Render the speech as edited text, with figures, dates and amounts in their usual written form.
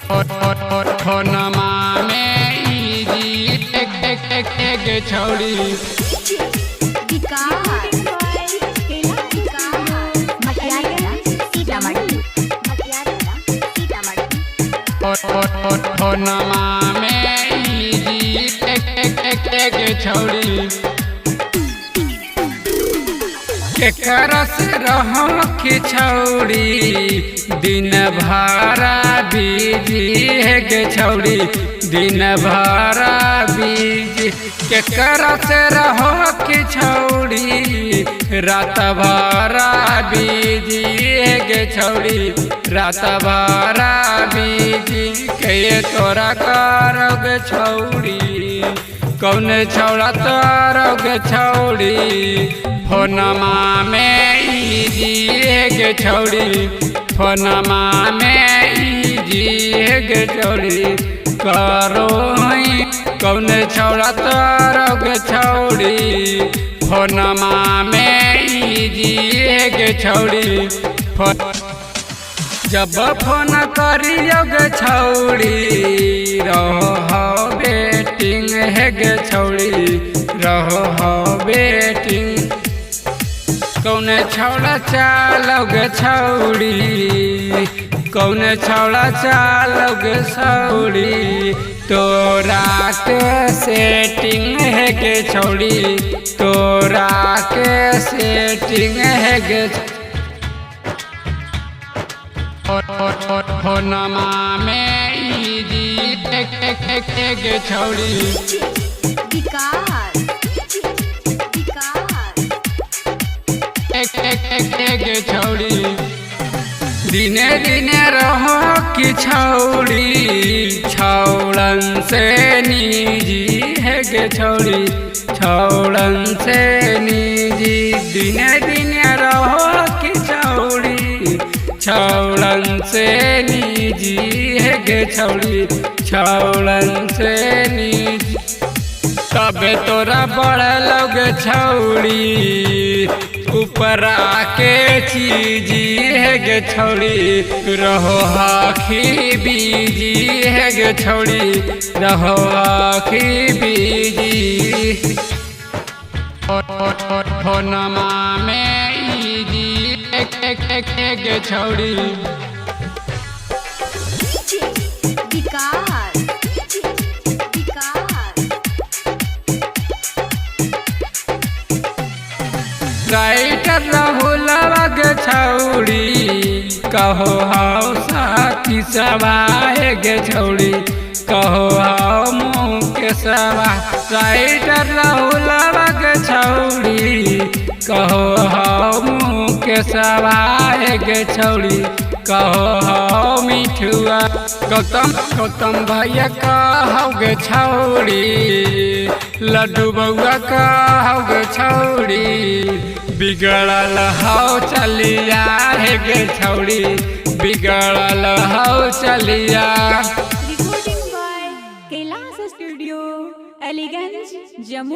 फोनमा में इजी एक छौड़ी फोनमा में इजी एक छौड़ी केकरा से रहो कि छौड़ी दिन भरा बिजी है गे छौड़ी दिन भरा बिजी केकरा से रहो कि छौड़ी रात भरा बिजी है गे छौड़ी रात भरा बिजी के तोरा करोगे छौड़ी कौन छौड़ा तोरोगे छौड़ी फोनमा में इजी गे छौड़ी फोनमा में इजी गे छौड़ी करो कौन छौड़ा तोरोगे छौड़ी फोनमा में इजी गे छौड़ी जब फोन करियोगे छौड़ी रहो बेटिंग है गे छौड़ी रहो बेटिंग कौन छौड़ा चालोगे छौड़ी कौन छौड़ा चालोगे छौड़ी तोरा के सेटिंग है गे छौड़ी तोरा के सेटिंग है गे फोनमा में इजी एक छौड़ी एक छौड़ी दिने दिने रहो कि छौड़ी छौड़न से निजी है गे छौड़ी छौड़न से निजी दिने दिने रहो कि छौड़ी छौड़न से निजी है गे छौड़ी छौड़न से निजी तबे तोरा बड़ा लोग छौड़ी ऊपर आके चीजी है गे छौड़ी रहो आखी बीजी है गे छौड़ी रहो आखी बीजी फोनमा में इजी एक छौड़ी राइटर राहुल गे छौड़ी कहो हाउ साथी सभा गे छौड़ी कहो हाउ मुँह के सभा राइटर राहुल गे छौड़ी कहो हाउ मुँह के सभा गे छौड़ी कहो हाउ मिठुआ गौतम भैया कहो गे छौड़ी लड्डू बउआ कहो गे छौड़ी बिगड़ल हाउ चलिया है गे छौड़ी बिगड़ल हाउ चलिया। Recording by Kailash studio Aliganj Jammu.